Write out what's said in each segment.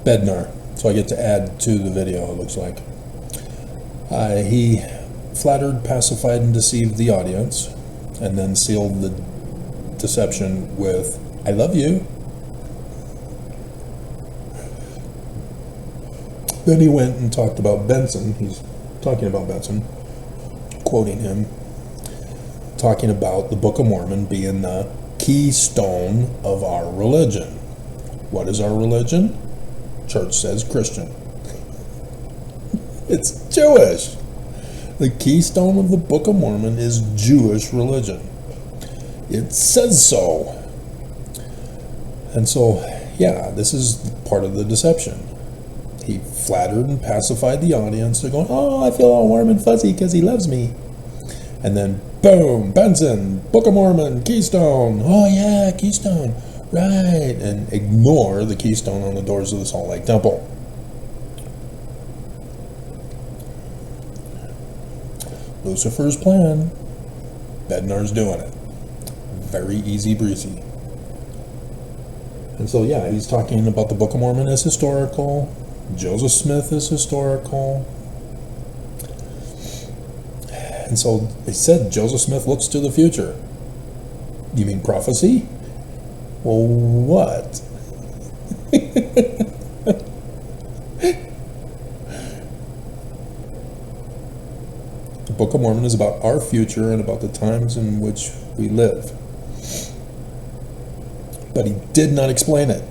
Bednar. So I get to add to the video, it looks like. He flattered, pacified, and deceived the audience, and then sealed the deception with, "I love you." Then he went and talked about Benson. He's talking about Benson, quoting him, talking about the Book of Mormon being the keystone of our religion. What is our religion? Church says Christian. It's Jewish. The keystone of the Book of Mormon is Jewish religion. It says so. And so, yeah, this is part of the deception. He flattered and pacified the audience. They're going, "Oh, I feel all warm and fuzzy because he loves me." And then, boom, Benson, Book of Mormon, keystone. "Oh, yeah, keystone. Right." And ignore the keystone on the doors of the Salt Lake Temple. Lucifer's plan. Bednar's doing it. Very easy breezy. And so, yeah, he's talking about the Book of Mormon as historical. Joseph Smith is historical. And so they said Joseph Smith looks to the future. You mean prophecy? Well, what? The Book of Mormon is about our future and about the times in which we live. But he did not explain it,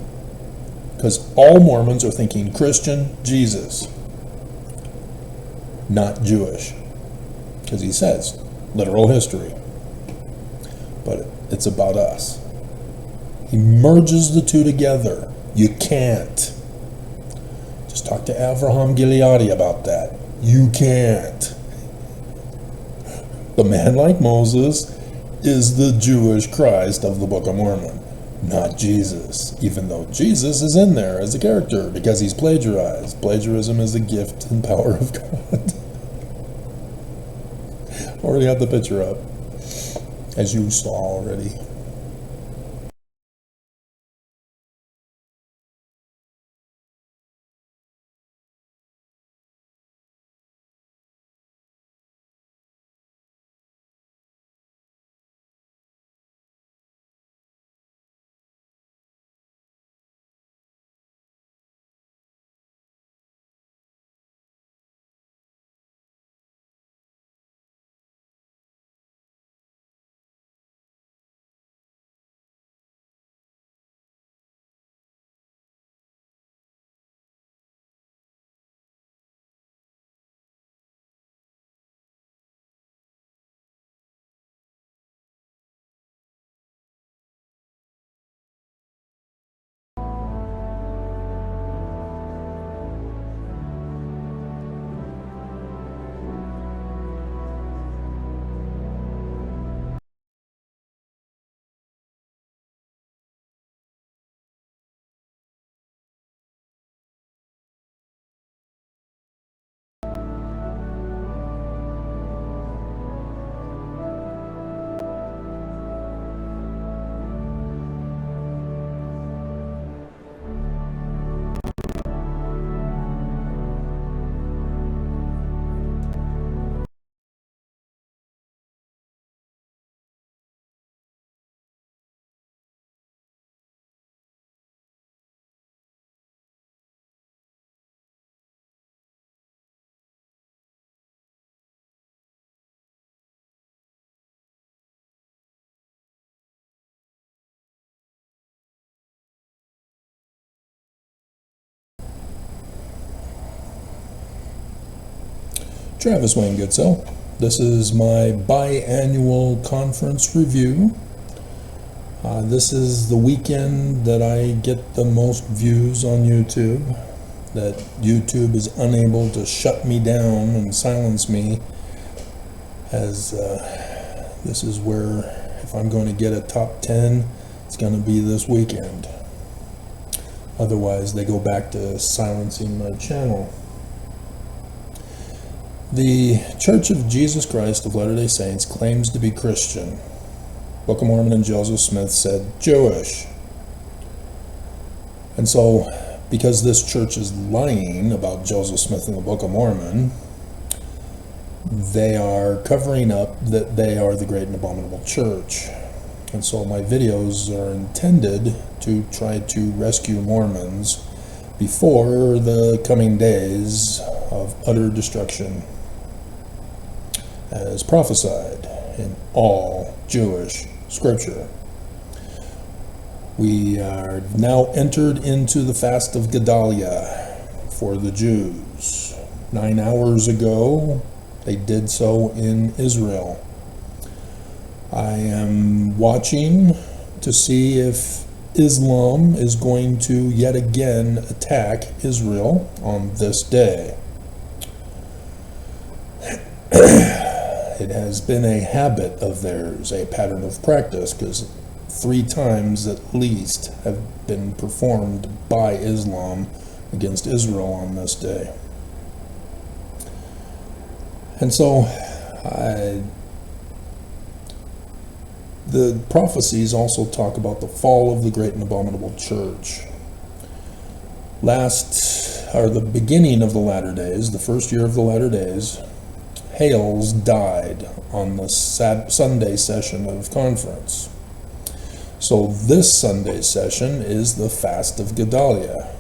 because all Mormons are thinking Christian, Jesus, not Jewish, because he says literal history, but it's about us. He merges the two together. You can't. Just talk to Avraham Gileadi about that. You can't. The man like Moses is the Jewish Christ of the Book of Mormon, not Jesus, even though Jesus is in there as a character because he's plagiarized. Plagiarism is the gift and power of God. Already have the picture up, as you saw already. Travis Wayne Goodsell. This is my biannual conference review. This is the weekend that I get the most views on YouTube, that YouTube is unable to shut me down and silence me, as this is where, if I'm going to get a top 10, it's going to be this weekend. Otherwise, they go back to silencing my channel. The Church of Jesus Christ of Latter-day Saints claims to be Christian. Book of Mormon and Joseph Smith said Jewish. And so because this church is lying about Joseph Smith in the Book of Mormon, they are covering up that they are the great and abominable church. And so my videos are intended to try to rescue Mormons before the coming days of utter destruction as prophesied in all Jewish scripture. We are now entered into the fast of Gedaliah for the Jews. 9 hours ago, they did so in Israel. I am watching to see if Islam is going to yet again attack Israel on this day. It has been a habit of theirs, a pattern of practice, because 3 times at least have been performed by Islam against Israel on this day. And so the prophecies also talk about the fall of the great and abominable church. The beginning of the latter days, the first year of the latter days, Hales died on the Sunday session of conference. So this Sunday session is the fast of Gedaliah,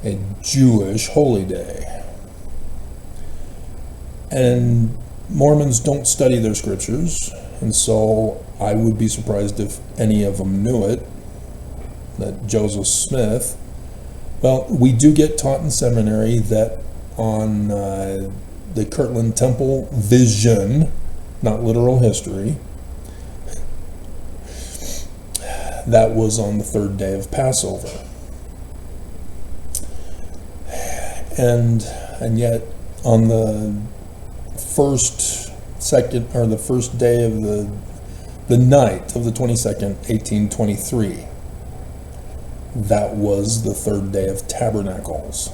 a Jewish holy day. And Mormons don't study their scriptures, and so I would be surprised if any of them knew it, that Joseph Smith, well, we do get taught in seminary that on the Kirtland Temple vision, not literal history, that was on the 3rd day of Passover. And yet on the first day of the night of the 22nd, 1823, that was the 3rd day of Tabernacles.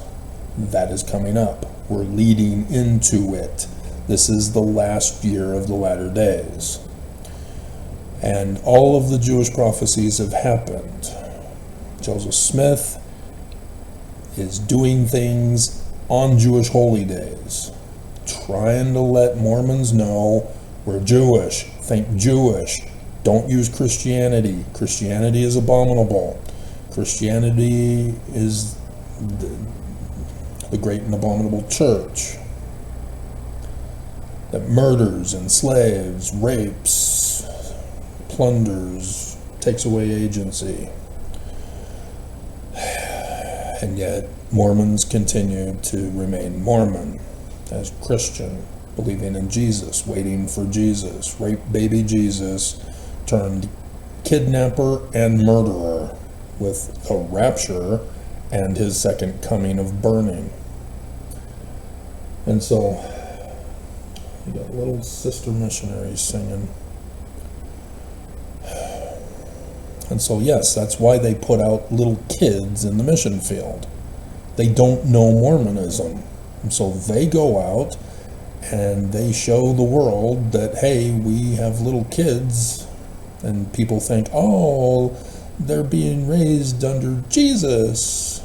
That is coming up. We're leading into it. This is the last year of the latter days. And all of the Jewish prophecies have happened. Joseph Smith is doing things on Jewish holy days, trying to let Mormons know we're Jewish. Think Jewish. Don't use Christianity. Christianity is abominable. Christianity is the great and abominable church that murders, enslaves, rapes, plunders, takes away agency. And yet Mormons continue to remain Mormon as Christian, believing in Jesus, waiting for Jesus. Rape baby Jesus turned kidnapper and murderer with a rapture and his second coming of burning. And so you got little sister missionaries singing. And so yes, that's why they put out little kids in the mission field. They don't know Mormonism. And so they go out and they show the world that, hey, we have little kids, and people think, oh, they're being raised under Jesus,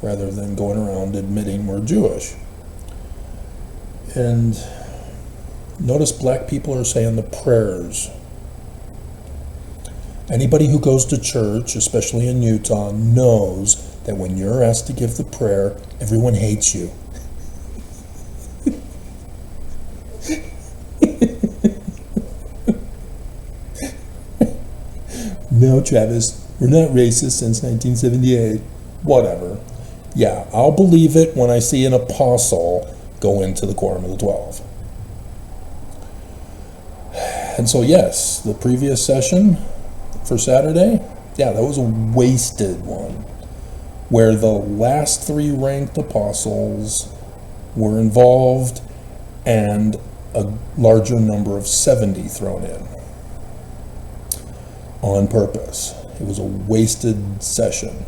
rather than going around admitting we're Jewish. And notice black people are saying the prayers. Anybody who goes to church, especially in Utah, knows that when you're asked to give the prayer, everyone hates you. No, Travis, we're not racist since 1978. Whatever. Yeah, I'll believe it when I see an apostle go into the Quorum of the 12. And so, yes, the previous session for Saturday, yeah, that was a wasted one, where the last 3 ranked apostles were involved and a larger number of 70 thrown in on purpose. It was a wasted session.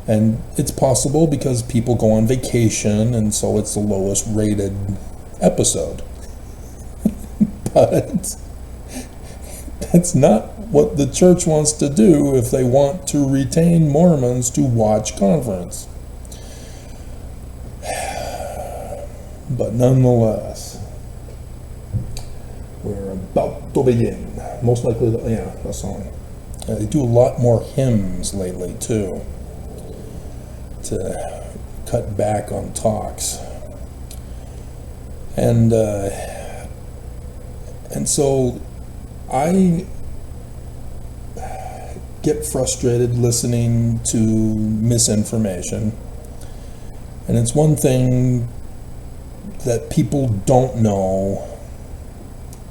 And it's possible because people go on vacation, and so it's the lowest rated episode. But that's not what the church wants to do if they want to retain Mormons to watch conference. But nonetheless, we're about to begin. Most likely, the song. They do a lot more hymns lately, too, to cut back on talks. And so I get frustrated listening to misinformation. And it's one thing that people don't know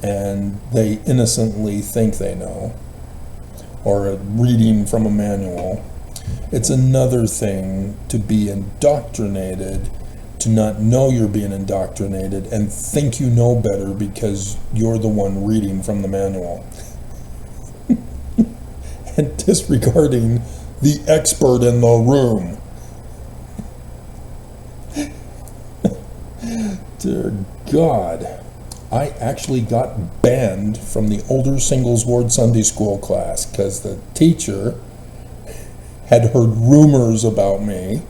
and they innocently think they know, or reading from a manual. It's another thing to be indoctrinated, to not know you're being indoctrinated and think you know better because you're the one reading from the manual. And disregarding the expert in the room. Dear God, I actually got banned from the older singles ward Sunday school class because the teacher had heard rumors about me,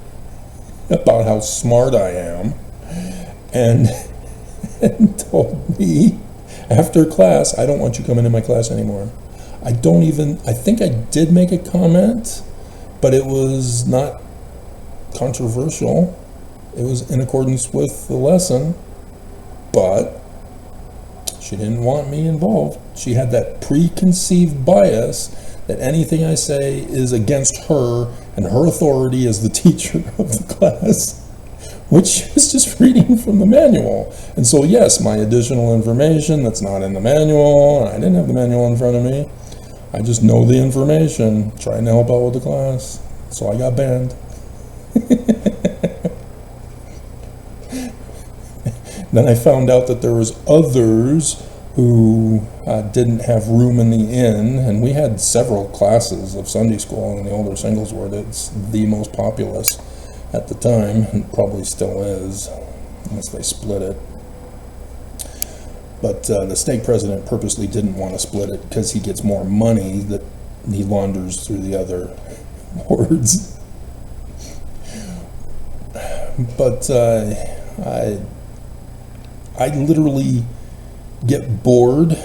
about how smart I am, and told me after class, I don't want you coming in my class anymore. I think I did make a comment, but it was not controversial. It was in accordance with the lesson, but she didn't want me involved. She had that preconceived bias that anything I say is against her and her authority as the teacher of the class, which is just reading from the manual. And so yes, my additional information that's not in the manual, and I didn't have the manual in front of me, I just know the information, trying to help out with the class. So I got banned. Then I found out that there was others who didn't have room in the inn, and we had several classes of Sunday school in the older singles ward. It's the most populous at the time, and probably still is, unless they split it. But the stake president purposely didn't want to split it because he gets more money that he launders through the other wards. But I literally get bored.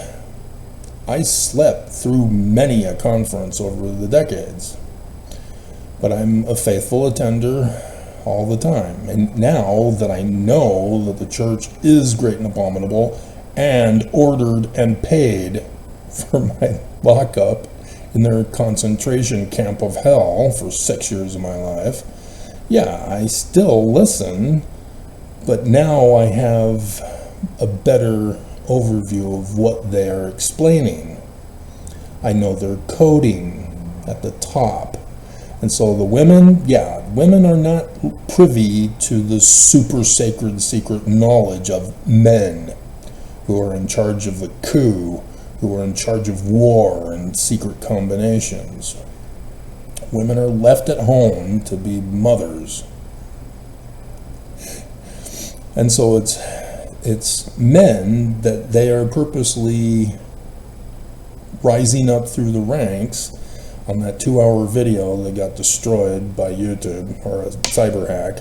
I slept through many a conference over the decades, but I'm a faithful attender all the time. And now that I know that the church is great and abominable and ordered and paid for my lockup in their concentration camp of hell for 6 years of my life, yeah, I still listen, but now I have a better overview of what they are explaining. I know their coding at the top. And so the women are not privy to the super sacred secret knowledge of men who are in charge of the coup, who are in charge of war and secret combinations. Women are left at home to be mothers. And so it's men that they are purposely rising up through the ranks on that 2-hour video that got destroyed by YouTube, or a cyber hack,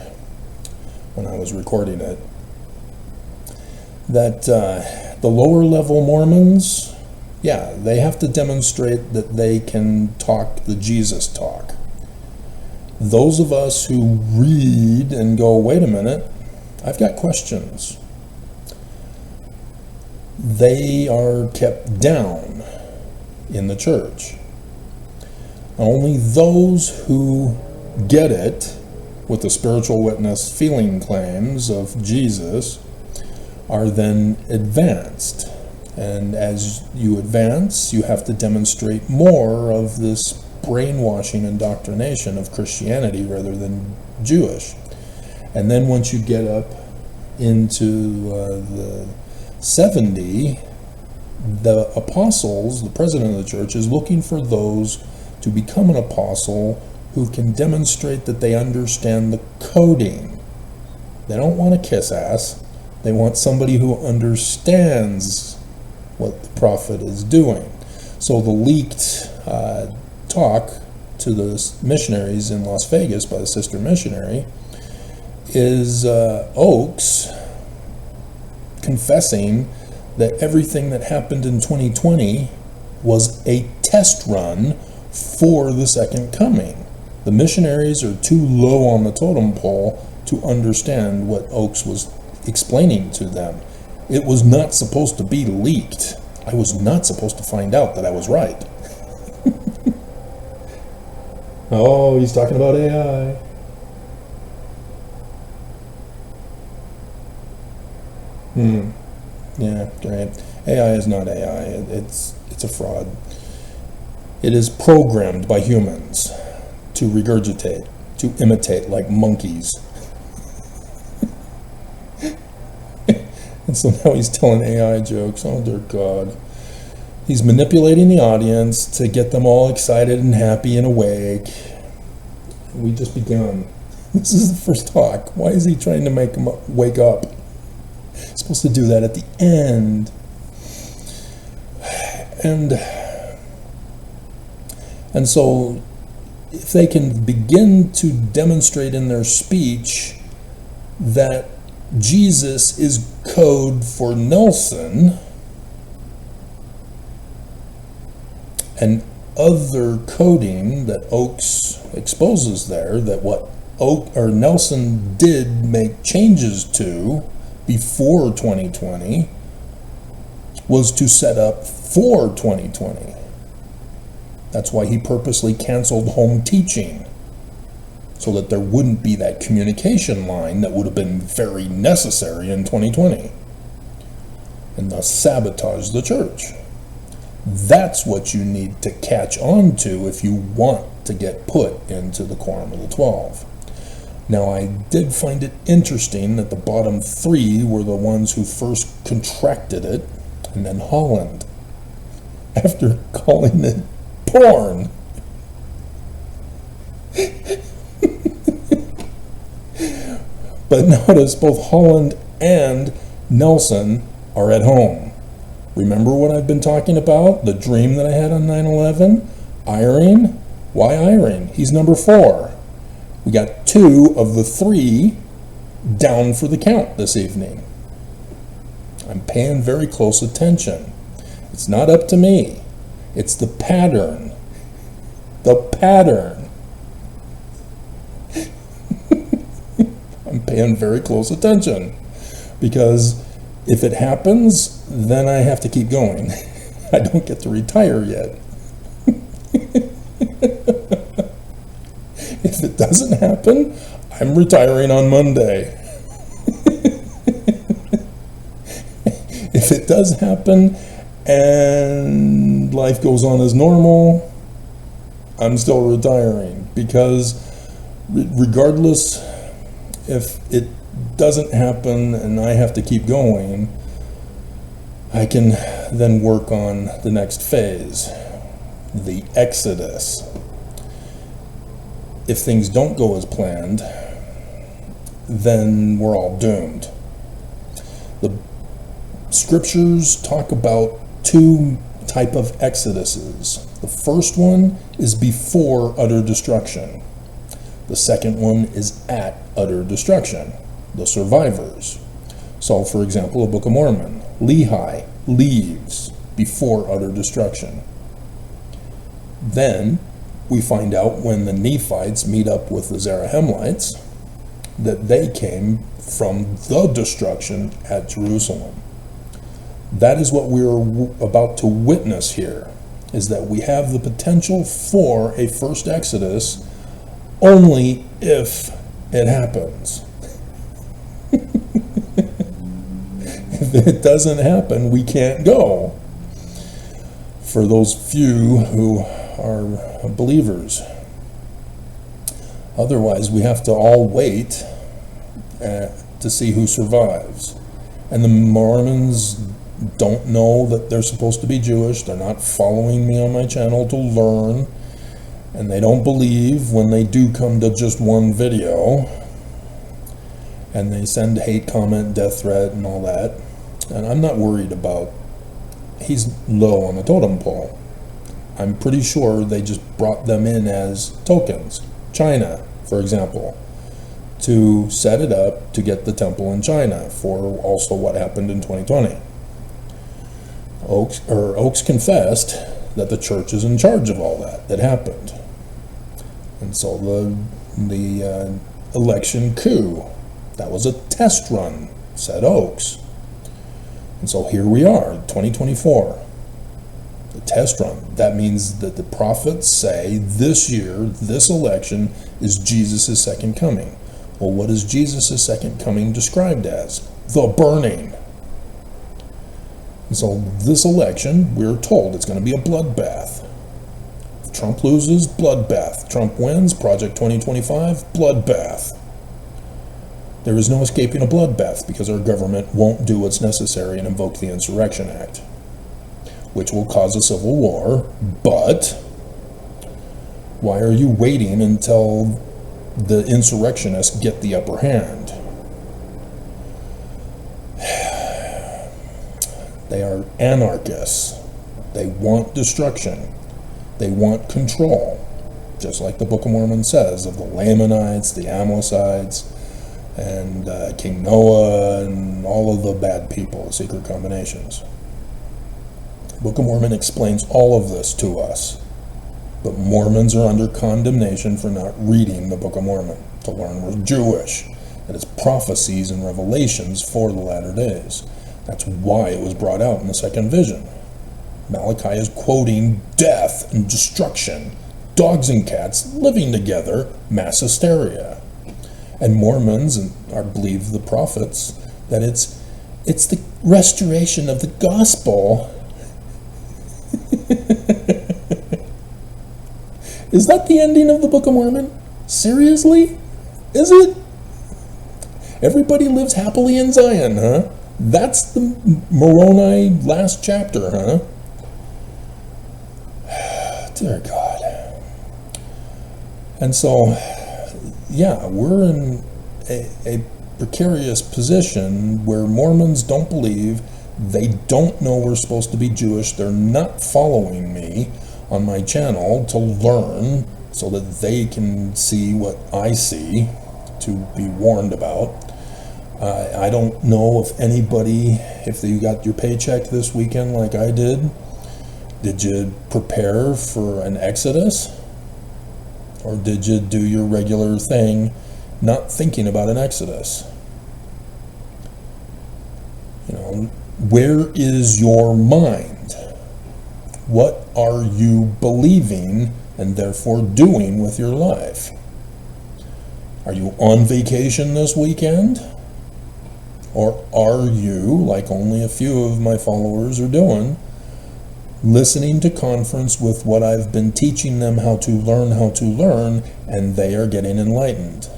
when I was recording it. That the lower level Mormons, yeah, they have to demonstrate that they can talk the Jesus talk. Those of us who read and go, wait a minute, I've got questions. They are kept down in the church. Only those who get it with the spiritual witness feeling claims of Jesus are then advanced. And as you advance, you have to demonstrate more of this brainwashing indoctrination of Christianity rather than Jewish. And then once you get up into the 70, the apostles, the president of the church, is looking for those to become an apostle who can demonstrate that they understand the coding. They don't want to kiss ass. They want somebody who understands what the prophet is doing. So the leaked talk to the missionaries in Las Vegas by the sister missionary is Oaks confessing that everything that happened in 2020 was a test run for the second coming. The missionaries are too low on the totem pole to understand what Oaks was explaining to them. It was not supposed to be leaked. I was not supposed to find out that I was right. Oh, he's talking about AI. Yeah, great. AI is not AI. It's a fraud. It is programmed by humans to regurgitate, to imitate like monkeys. And so now he's telling AI jokes. Oh, dear God. He's manipulating the audience to get them all excited and happy and awake. We just begun. This is the first talk. Why is he trying to make them wake up? He's supposed to do that at the end. And so if they can begin to demonstrate in their speech that Jesus is code for Nelson and other coding that Oaks exposes there, that what Nelson did make changes to before 2020 was to set up for 2020. That's why he purposely canceled home teaching, so that there wouldn't be that communication line that would have been very necessary in 2020, and thus sabotage the church. That's what you need to catch on to if you want to get put into the Quorum of the 12. Now, I did find it interesting that the bottom three were the ones who first contracted it, and then Holland, after calling it porn. But notice both Holland and Nelson are at home. Remember what I've been talking about? The dream that I had on 9/11? Irene? Why Irene? He's number 4. We got 2 of the 3 down for the count this evening. I'm paying very close attention. It's not up to me. It's the pattern. The pattern. I'm paying very close attention, because if it happens, then I have to keep going. I don't get to retire yet. If it doesn't happen, I'm retiring on Monday. If it does happen and life goes on as normal, I'm still retiring, because regardless if it doesn't happen and I have to keep going, I can then work on the next phase, the Exodus. If things don't go as planned, then we're all doomed. The scriptures talk about 2 type of exoduses. The first one is before utter destruction. The second one is at utter destruction, the survivors. So, for example, the Book of Mormon, Lehi leaves before utter destruction. Then we find out when the Nephites meet up with the Zarahemlites that they came from the destruction at Jerusalem. That is what we're about to witness here, is that we have the potential for a first Exodus only if it happens. If it doesn't happen, we can't go. For those few who are believers. Otherwise, we have to all wait to see who survives. And the Mormons don't know that they're supposed to be Jewish. They're not following me on my channel to learn. And they don't believe when they do come to just one video. And they send hate comment, death threat, and all that. And I'm not worried about, he's low on the totem pole. I'm pretty sure they just brought them in as tokens. China, for example, to set it up to get the temple in China for also what happened in 2020. Oaks confessed that the church is in charge of all that happened. And so the election coup, that was a test run, said Oaks. And so here we are, 2024, the test run. That means that the prophets say this year, this election, is Jesus' second coming. Well, what is Jesus' second coming described as? The burning. And so this election, we're told it's going to be a bloodbath. If Trump loses, bloodbath. Trump wins, Project 2025, bloodbath. There is no escaping a bloodbath because our government won't do what's necessary and invoke the Insurrection Act, which will cause a civil war. But why are you waiting until the insurrectionists get the upper hand? They are anarchists. They want destruction. They want control, just like the Book of Mormon says of the Lamanites, the Amalekites, and King Noah, and all of the bad people, secret combinations. The Book of Mormon explains all of this to us, but Mormons are under condemnation for not reading the Book of Mormon, to learn we're Jewish, that it's prophecies and revelations for the latter days. That's why it was brought out in the second vision. Malachi is quoting death and destruction, dogs and cats living together, mass hysteria. And Mormons believe the prophets that it's the restoration of the gospel. Is that the ending of the Book of Mormon? Seriously? Is it? Everybody lives happily in Zion, huh? That's the Moroni last chapter, huh? Dear God. And so, yeah, we're in a precarious position where Mormons don't believe, they don't know we're supposed to be Jewish, they're not following me on my channel to learn so that they can see what I see, to be warned about. I don't know if anybody, if you got your paycheck this weekend like I did you prepare for an exodus? Or did you do your regular thing, not thinking about an exodus? You know, where is your mind? What are you believing and therefore doing with your life? Are you on vacation this weekend? Or are you, like only a few of my followers are doing, listening to conference with what I've been teaching them how to learn, and they are getting enlightened?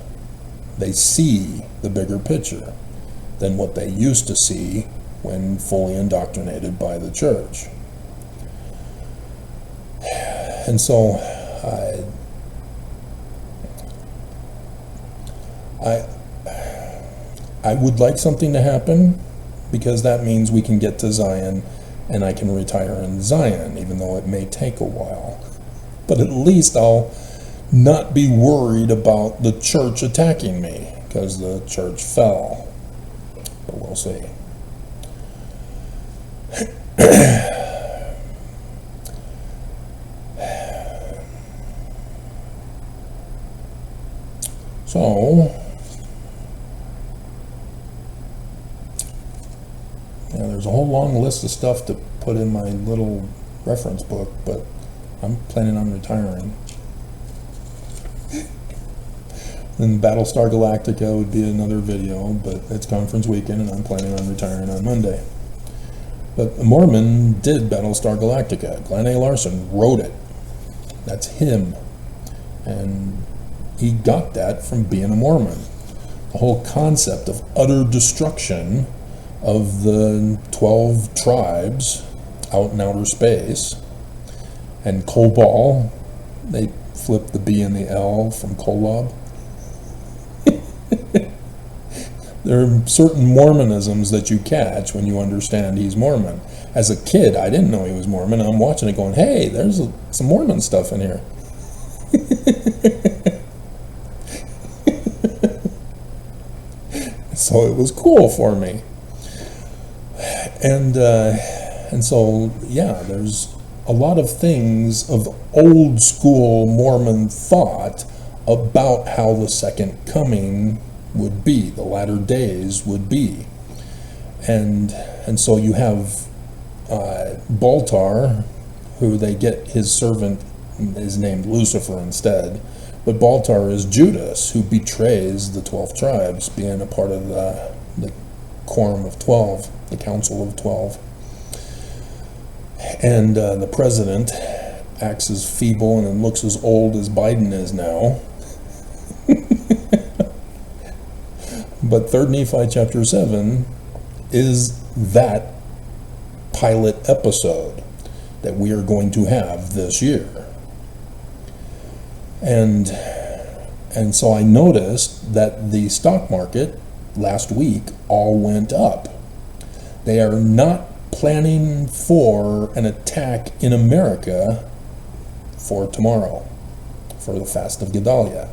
They see the bigger picture than what they used to see when fully indoctrinated by the church. And so I would like something to happen, because that means we can get to Zion and I can retire in Zion, even though it may take a while. But at least I'll not be worried about the church attacking me, because the church fell. But we'll see. So, yeah, there's a whole long list of stuff to put in my little reference book, but I'm planning on retiring. Then Battlestar Galactica would be another video, but it's conference weekend and I'm planning on retiring on Monday. But a Mormon did Battlestar Galactica. Glenn A. Larson wrote it. That's him. And he got that from being a Mormon. The whole concept of utter destruction of the 12 tribes out in outer space. And Kobal, they flipped the B and the L from Kolob. There are certain Mormonisms that you catch when you understand he's Mormon. As a kid, I didn't know he was Mormon. I'm watching it going, hey, there's some Mormon stuff in here. So it was cool for me. And so, yeah, there's a lot of things of old school Mormon thought about how the second coming would be, the latter days would be. And so you have Baltar, who they get his servant is named Lucifer instead, but Baltar is Judas, who betrays the 12 tribes, being a part of the Quorum of 12, the Council of 12. And the president acts as feeble and looks as old as Biden is now. But 3 Nephi chapter 7 is that pilot episode that we are going to have this year. And so I noticed that the stock market last week all went up. They are not planning for an attack in America for tomorrow, for the fast of Gedalia.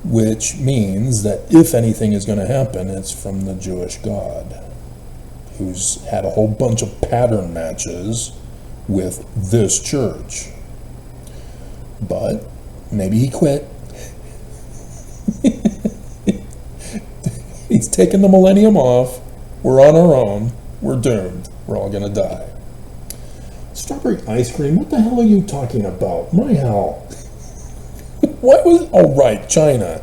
Which means that if anything is going to happen, it's from the Jewish God, who's had a whole bunch of pattern matches with this church. But maybe he quit. He's taken the millennium off. We're on our own. We're doomed. We're all going to die. Strawberry ice cream? What the hell are you talking about? My hell. What was... Oh, right, China.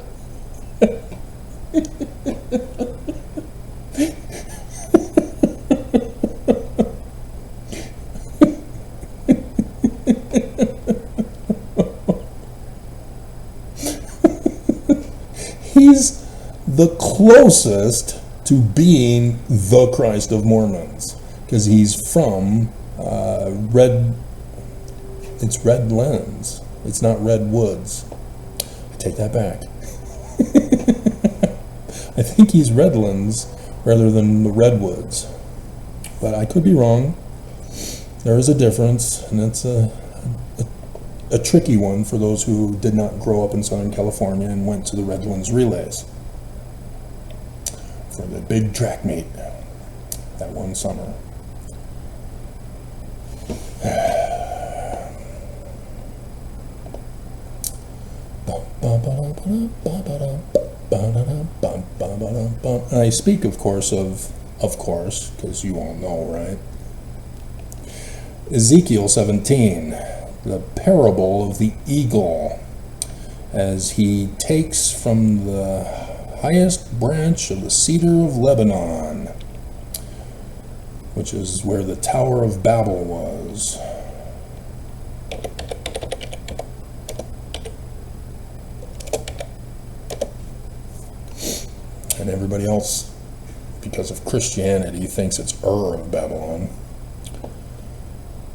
He's the closest to being the Christ of Mormons, because he's from it's Red Lens. It's not Red Woods. I take that back. I think he's Redlands rather than the Redwoods. But I could be wrong. There is a difference, and it's a tricky one for those who did not grow up in Southern California and went to the Redlands relays for the big track meet that one summer. And I speak, of course, because you all know, right? Ezekiel 17, the parable of the eagle, as he takes from the highest branch of the cedar of Lebanon, which is where the Tower of Babel was. And everybody else, because of Christianity, thinks it's Ur of Babylon.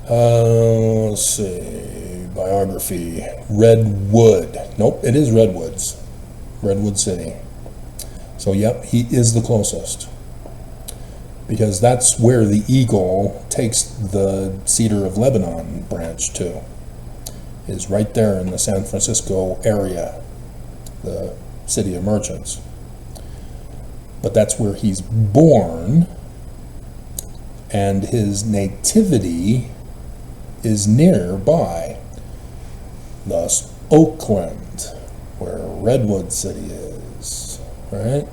Let's see, biography, Redwood. Nope, it is Redwoods. Redwood City. So yep, he is the closest. Because that's where the eagle takes the Cedar of Lebanon branch to. Is right there in the San Francisco area, the city of merchants. But that's where he's born, and his nativity is nearby, thus Oakland, where Redwood City is, right?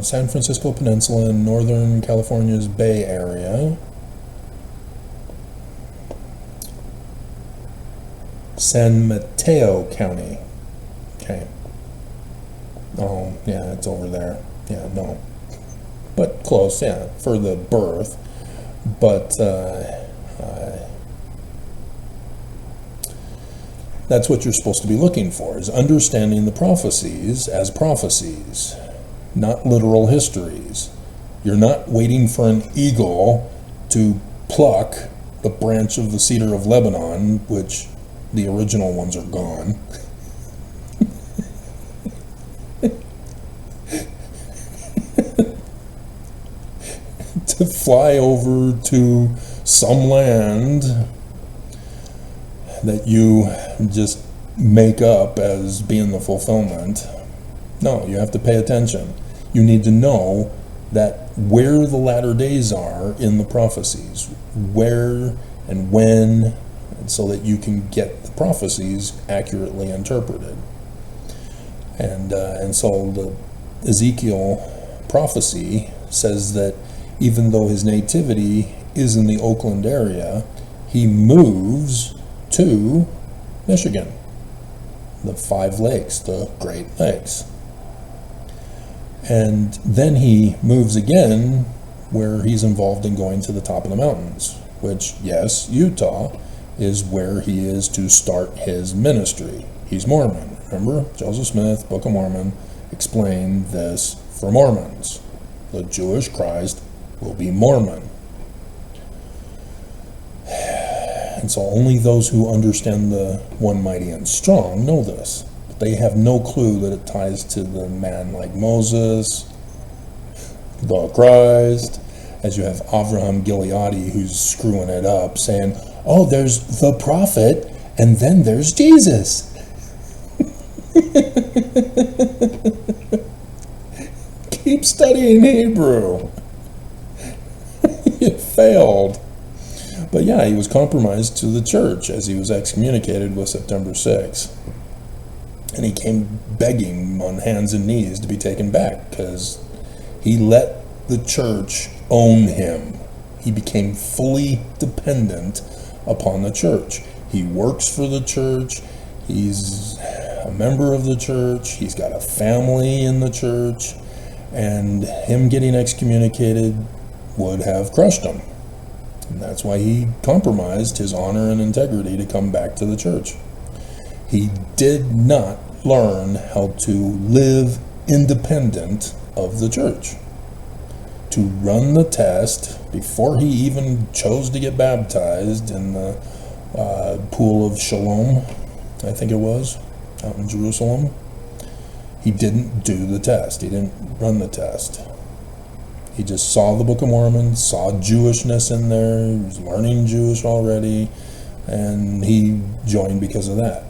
San Francisco Peninsula in Northern California's Bay Area. San Mateo County. Okay. Oh, yeah, it's over there. Yeah, no. But close, yeah, for the birth. But that's what you're supposed to be looking for, is understanding the prophecies as prophecies, not literal histories. You're not waiting for an eagle to pluck the branch of the cedar of Lebanon, which the original ones are gone. fly over to some land that you just make up as being the fulfillment. No, you have to pay attention. You need to know that where the latter days are in the prophecies, where and when, so that you can get the prophecies accurately interpreted. And so the Ezekiel prophecy says that even though his nativity is in the Oakland area, he moves to Michigan, the 5 lakes, the Great Lakes. And then he moves again where he's involved in going to the top of the mountains, which, yes, Utah is where he is to start his ministry. He's Mormon. Remember, Joseph Smith, Book of Mormon, explained this for Mormons. The Jewish Christ will be Mormon. And so only those who understand the one mighty and strong know this. But they have no clue that it ties to the man like Moses, the Christ, as you have Avraham Gileadi who's screwing it up, saying, oh, there's the prophet, and then there's Jesus. Keep studying Hebrew. You failed. But yeah, he was compromised to the church as he was excommunicated with September 6th. And he came begging on hands and knees to be taken back because he let the church own him. He became fully dependent upon the church. He works for the church. He's a member of the church. He's got a family in the church. And him getting excommunicated would have crushed him. And that's why he compromised his honor and integrity to come back to the church. He did not learn how to live independent of the church. To run the test before he even chose to get baptized in the pool of Shalom, I think it was, out in Jerusalem. He didn't do the test. He didn't run the test. He just saw the Book of Mormon, saw Jewishness in there. He was learning Jewish already, and he joined because of that.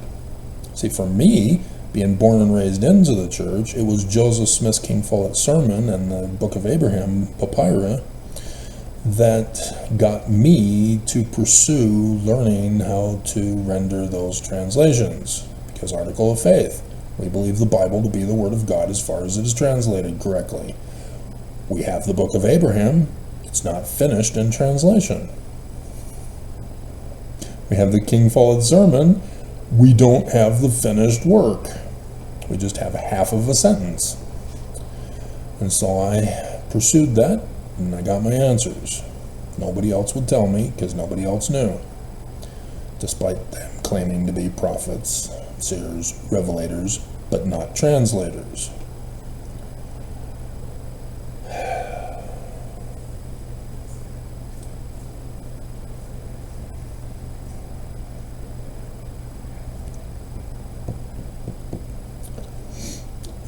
See, for me, being born and raised into the church, it was Joseph Smith's King Follett sermon and the Book of Abraham papyri that got me to pursue learning how to render those translations. Because Article of Faith, we believe the Bible to be the Word of God as far as it is translated correctly. We have the Book of Abraham. It's not finished in translation. We have the King Follett sermon. We don't have the finished work. We just have half of a sentence. And so I pursued that, and I got my answers. Nobody else would tell me, because nobody else knew. Despite them claiming to be prophets, seers, revelators, but not translators.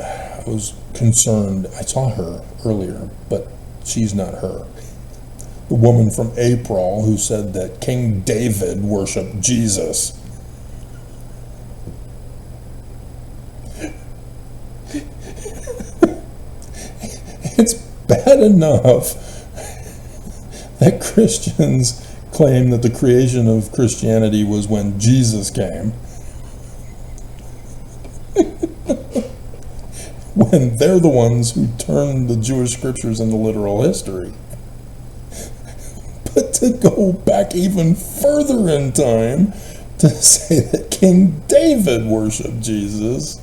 I was concerned. I saw her earlier, but she's not her. The woman from April who said that King David worshiped Jesus. It's bad enough that Christians claim that the creation of Christianity was when Jesus came, when they're the ones who turned the Jewish scriptures into literal history. But to go back even further in time to say that King David worshiped Jesus,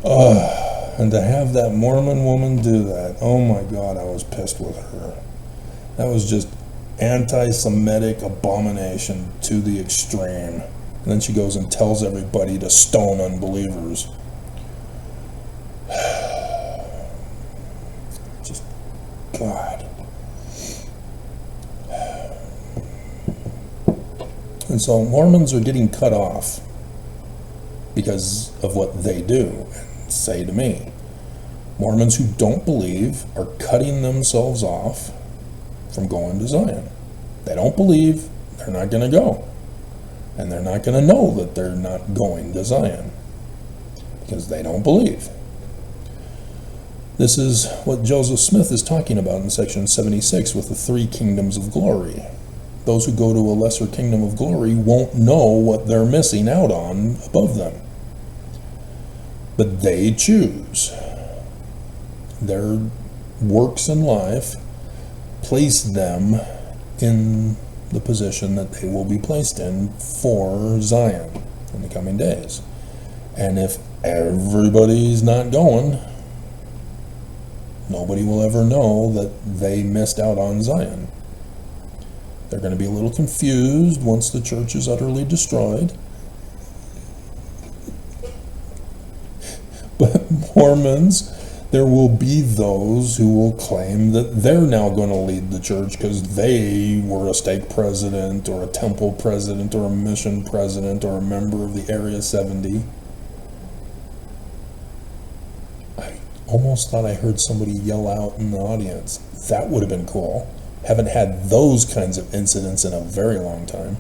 and to have that Mormon woman do that, oh my God, I was pissed with her. That was just anti-Semitic abomination to the extreme. And then she goes and tells everybody to stone unbelievers. Just, God. And so Mormons are getting cut off because of what they do and say to me. Mormons who don't believe are cutting themselves off from going to Zion. They don't believe, they're not going to go. And they're not going to know that they're not going to Zion, because they don't believe. This is what Joseph Smith is talking about in section 76 with the 3 kingdoms of glory. Those who go to a lesser kingdom of glory won't know what they're missing out on above them. But they choose. Their works in life place them in the position that they will be placed in for Zion in the coming days. And if everybody's not going, nobody will ever know that they missed out on Zion. They're going to be a little confused once the church is utterly destroyed. But Mormons, there will be those who will claim that they're now going to lead the church because they were a stake president or a temple president or a mission president or a member of the Area 70. I almost thought I heard somebody yell out in the audience. That would have been cool. Haven't had those kinds of incidents in a very long time.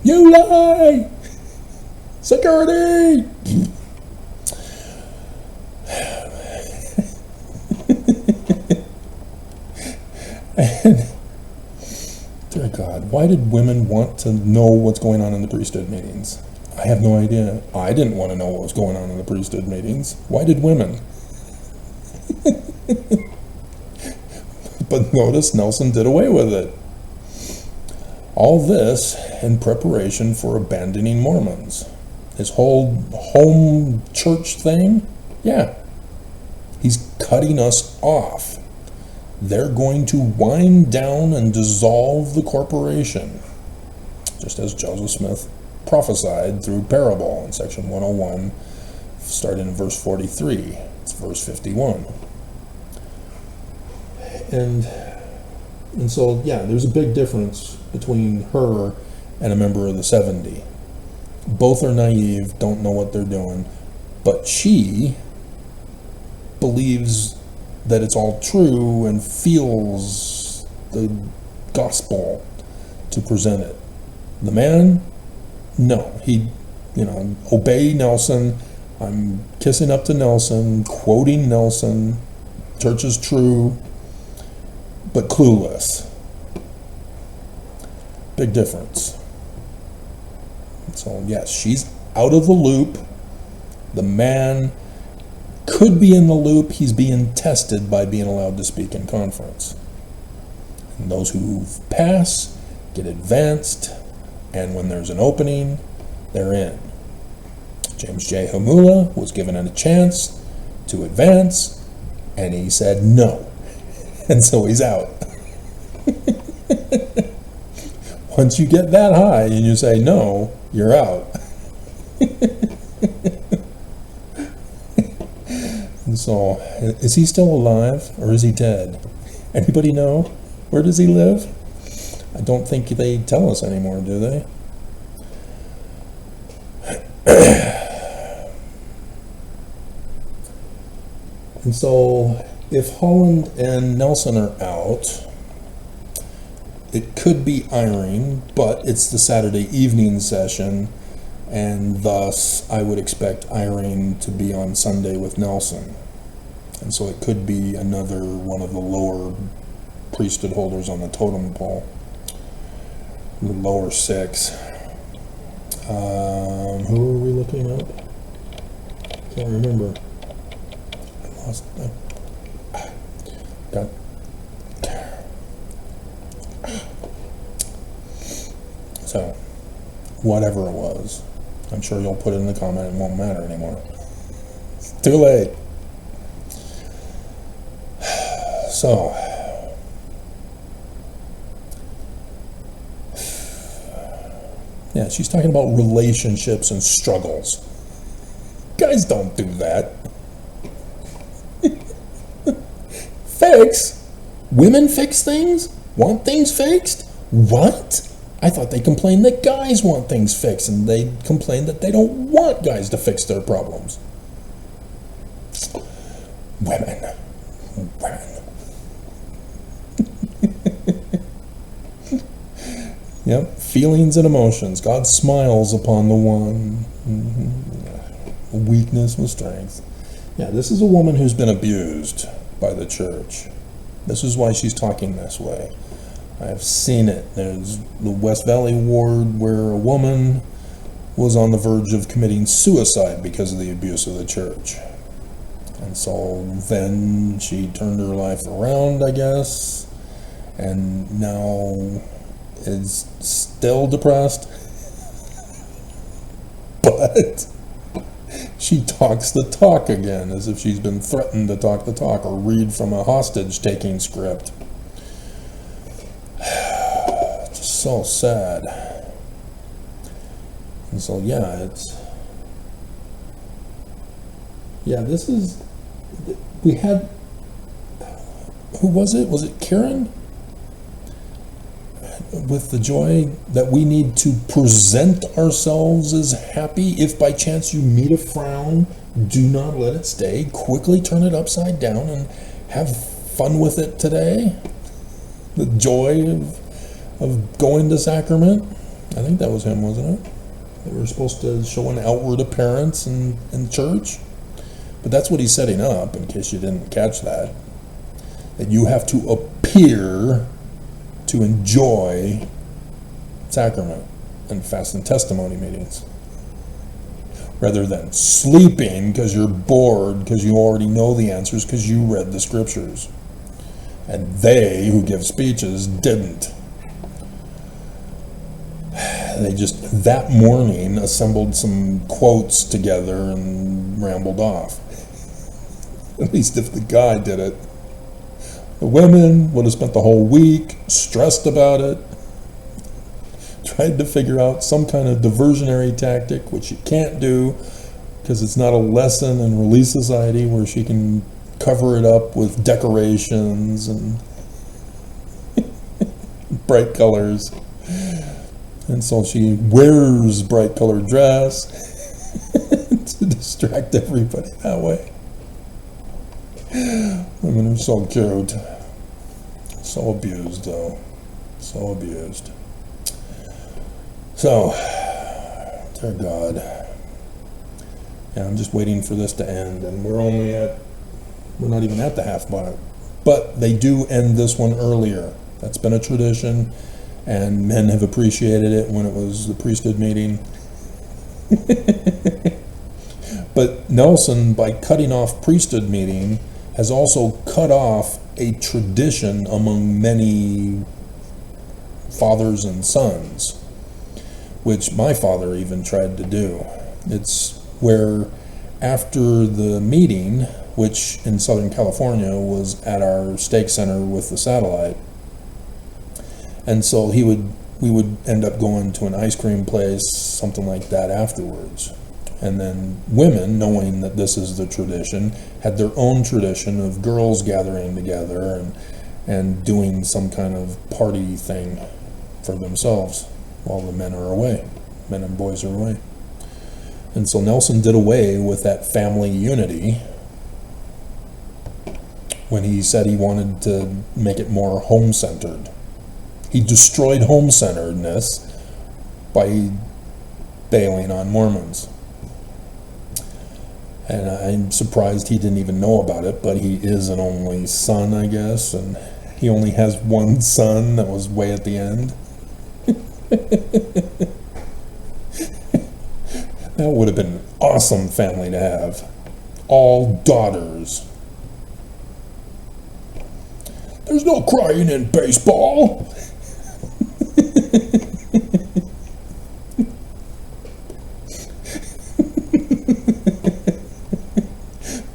You lie! Security! And, dear God, why did women want to know what's going on in the priesthood meetings? I have no idea. I didn't want to know what was going on in the priesthood meetings. Why did women? But notice Nelson did away with it. All this in preparation for abandoning Mormons. His whole home church thing, yeah. He's cutting us off. They're going to wind down and dissolve the corporation, just as Joseph Smith prophesied through parable in section 101, starting in verse 43. It's verse 51. And so, yeah, there's a big difference between her and a member of the 70. Both are naive, don't know what they're doing, but she believes that it's all true and feels the gospel to present it. The man, no, he, obey Nelson. I'm kissing up to Nelson, quoting Nelson. Church is true, but clueless. Big difference. So yes, she's out of the loop. The man could be in the loop. He's being tested by being allowed to speak in conference. And those who pass get advanced, and when there's an opening, they're in. James J. Hamula was given a chance to advance, and he said no. And so he's out. Once you get that high and you say no, you're out. And so, is he still alive or is he dead? Anybody know? Where does he live? I don't think they tell us anymore, do they? And so, if Holland and Nelson are out, it could be Eyring, but it's the Saturday evening session, and thus I would expect Eyring to be on Sunday with Nelson. And so it could be another one of the lower priesthood holders on the totem pole, the lower 6. Who are we looking up? Can't remember. I lost. Got. So, whatever it was, I'm sure you'll put it in the comment. It won't matter anymore. It's too late. So, yeah, she's talking about relationships and struggles. Guys don't do that. Fix? Women fix things? Want things fixed? What? I thought they complained that guys want things fixed, and they complain that they don't want guys to fix their problems. Women. Yep, feelings and emotions. God smiles upon the one. Weakness with strength. Yeah, this is a woman who's been abused by the church. This is why she's talking this way. I've seen it. There's the West Valley ward where a woman was on the verge of committing suicide because of the abuse of the church. And so then she turned her life around, I guess, and now is still depressed. But she talks the talk again, as if she's been threatened to talk the talk or read from a hostage-taking script. Just so sad. And so, this is, we had, who was it? Was it Karen? With the joy that we need to present ourselves as happy. If by chance you meet a frown, do not let it stay. Quickly turn it upside down and have fun with it today. The joy of going to sacrament. I think that was him, wasn't it? They were supposed to show an outward appearance in church. But that's what he's setting up, in case you didn't catch that. That you have to appear to enjoy sacrament and fast and testimony meetings, rather than sleeping because you're bored because you already know the answers because you read the scriptures. And they who give speeches didn't. They just that morning assembled some quotes together and rambled off. At least if the guy did it. The women would have spent the whole week stressed about it, tried to figure out some kind of diversionary tactic, which you can't do because it's not a lesson in Relief Society where she can cover it up with decorations and bright colors. And so she wears bright colored dress to distract everybody that way. Women are so cute. So abused, though. So abused. So, dear God. Yeah, I'm just waiting for this to end, and we're not even at the half mark. But they do end this one earlier. That's been a tradition, and men have appreciated it when it was the priesthood meeting. But Nelson, by cutting off priesthood meeting, has also cut off a tradition among many fathers and sons, which my father even tried to do. It's where after the meeting, which in Southern California was at our stake center with the satellite, and so we would end up going to an ice cream place, something like that afterwards. And then women, knowing that this is the tradition, had their own tradition of girls gathering together and doing some kind of party thing for themselves while the men are away. Men and boys are away. And so Nelson did away with that family unity when he said he wanted to make it more home-centered. He destroyed home-centeredness by bailing on Mormons. And I'm surprised he didn't even know about it, but he is an only son, I guess, and he only has one son that was way at the end. That would have been an awesome family to have. All daughters. There's no crying in baseball.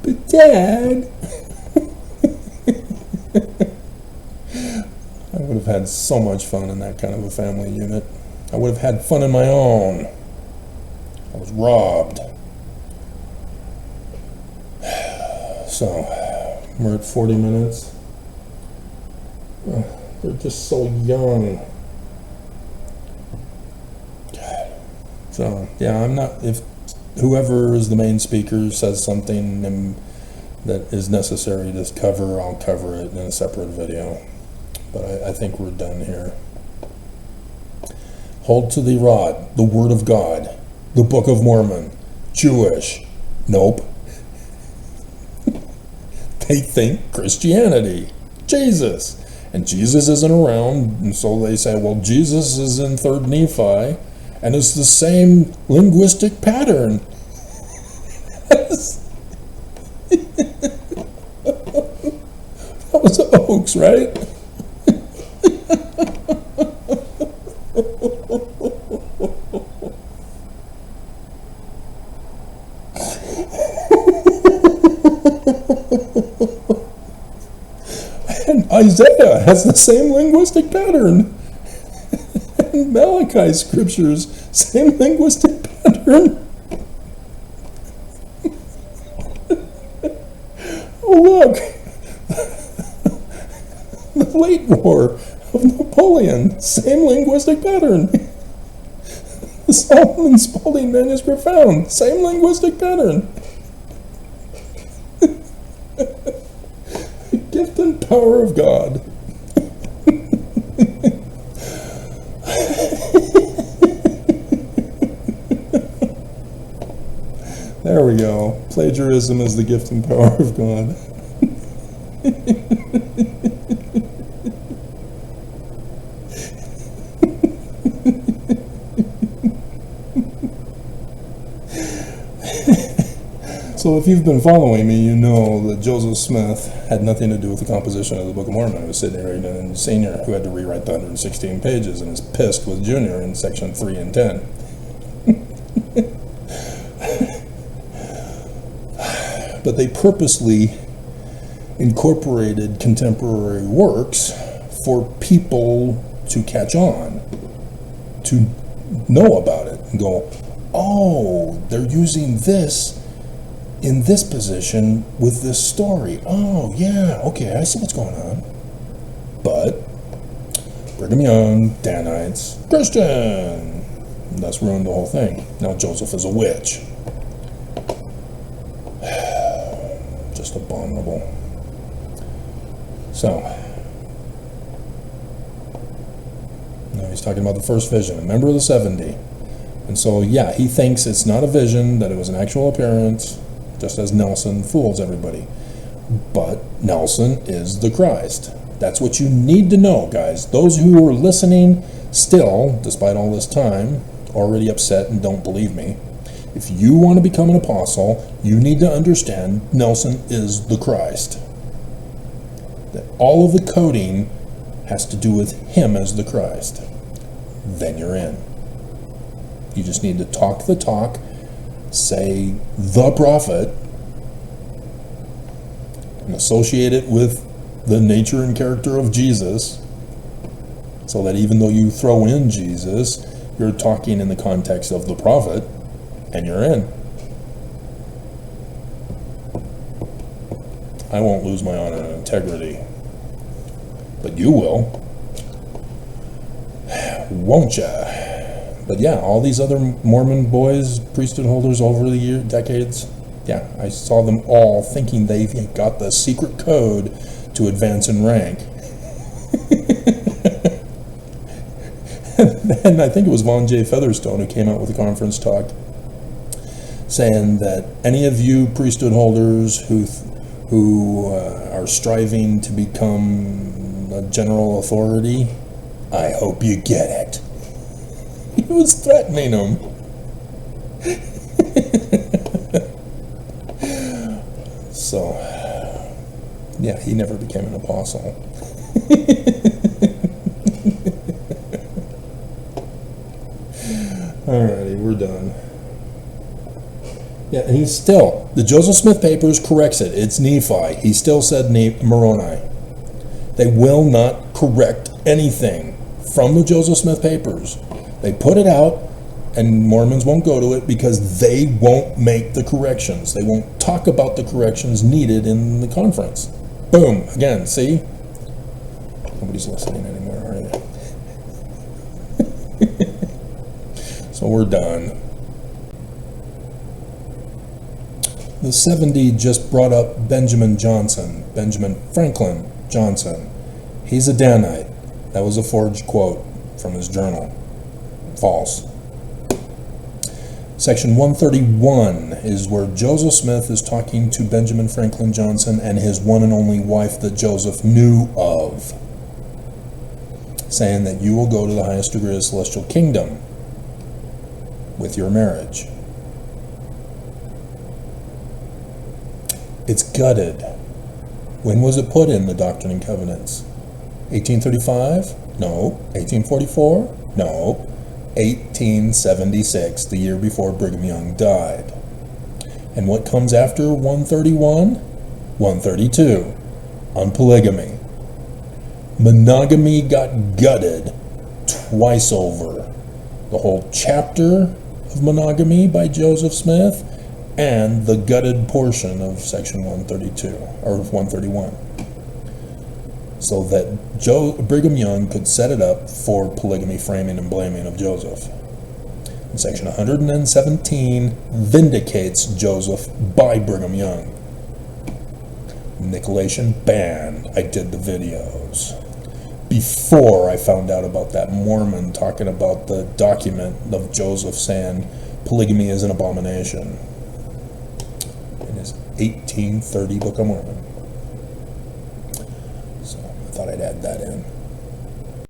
But Dad, I would have had so much fun in that kind of a family unit. I would have had fun in my own. I was robbed. So, we're at 40 minutes. They're just so young. So, yeah, I'm not, if whoever is the main speaker says something that is necessary to cover, I'll cover it in a separate video. But I think we're done here. hold to the rod, the Word of God, the Book of Mormon, Jewish. Nope. They think Christianity, Jesus. And Jesus isn't around, and so they say, well, Jesus is in 3rd Nephi, and it's the same linguistic pattern. That was a hoax, right? And Isaiah has the same linguistic pattern. And Malachi scriptures, same linguistic pattern. Oh, look. The late war of Napoleon, same linguistic pattern. The Solomon Spalding manuscript found, same linguistic pattern. Gift and power of God. There we go. Plagiarism is the gift and power of God. So if you've been following me, you know that Joseph Smith had nothing to do with the composition of the Book of Mormon. He was sitting there reading Senior, who had to rewrite the 116 pages, and is pissed with Junior in section 3 and 10. But they purposely incorporated contemporary works for people to catch on, to know about it, and go, oh, they're using this in this position with this story. Oh, yeah, okay, I see what's going on. But Brigham Young, Danites, Christian. That's ruined the whole thing. Now Joseph is a witch. Just abominable. So, now he's talking about the first vision, a member of the 70. And so, yeah, he thinks it's not a vision, that it was an actual appearance, just as Nelson fools everybody. But Nelson is the Christ. That's what you need to know, guys. Those who are listening still, despite all this time, already upset and don't believe me, if you want to become an apostle, you need to understand Nelson is the Christ. That all of the coding has to do with him as the Christ. Then you're in. You just need to talk the talk, say the prophet, and associate it with the nature and character of Jesus, so that even though you throw in Jesus, you're talking in the context of the prophet, and you're in. I won't lose my honor and integrity, but you will, won't ya? But yeah, all these other Mormon boys, priesthood holders over the decades, yeah, I saw them all thinking they got the secret code to advance in rank. And I think it was Vaughn J. Featherstone who came out with a conference talk saying that any of you priesthood holders who are striving to become a general authority, I hope you get it. He was threatening them. So, yeah, he never became an apostle. Alrighty, we're done. Yeah, and he's still, the Joseph Smith Papers corrects it. It's Nephi. He still said Moroni. They will not correct anything from the Joseph Smith Papers. They put it out, and Mormons won't go to it because they won't make the corrections. They won't talk about the corrections needed in the conference. Boom. Again, see? Nobody's listening anymore, are they? So we're done. The 70 just brought up Benjamin Franklin Johnson. He's a Danite. That was a forged quote from his journal. False. Section 131 is where Joseph Smith is talking to Benjamin Franklin Johnson and his one and only wife that Joseph knew of, saying that you will go to the highest degree of the celestial kingdom with your marriage. It's gutted. When was it put in the Doctrine and Covenants? 1835? No. 1844? No. 1876, the year before Brigham Young died. And what comes after 131? 132, on polygamy. Monogamy got gutted twice over. The whole chapter of monogamy by Joseph Smith and the gutted portion of section 132, or 131. So that Brigham Young could set it up for polygamy framing and blaming of Joseph. And section 117 vindicates Joseph by Brigham Young. Nicolaitan ban. I did the videos. Before I found out about that Mormon talking about the document of Joseph saying polygamy is an abomination in his 1830 Book of Mormon. So I thought I'd add that in.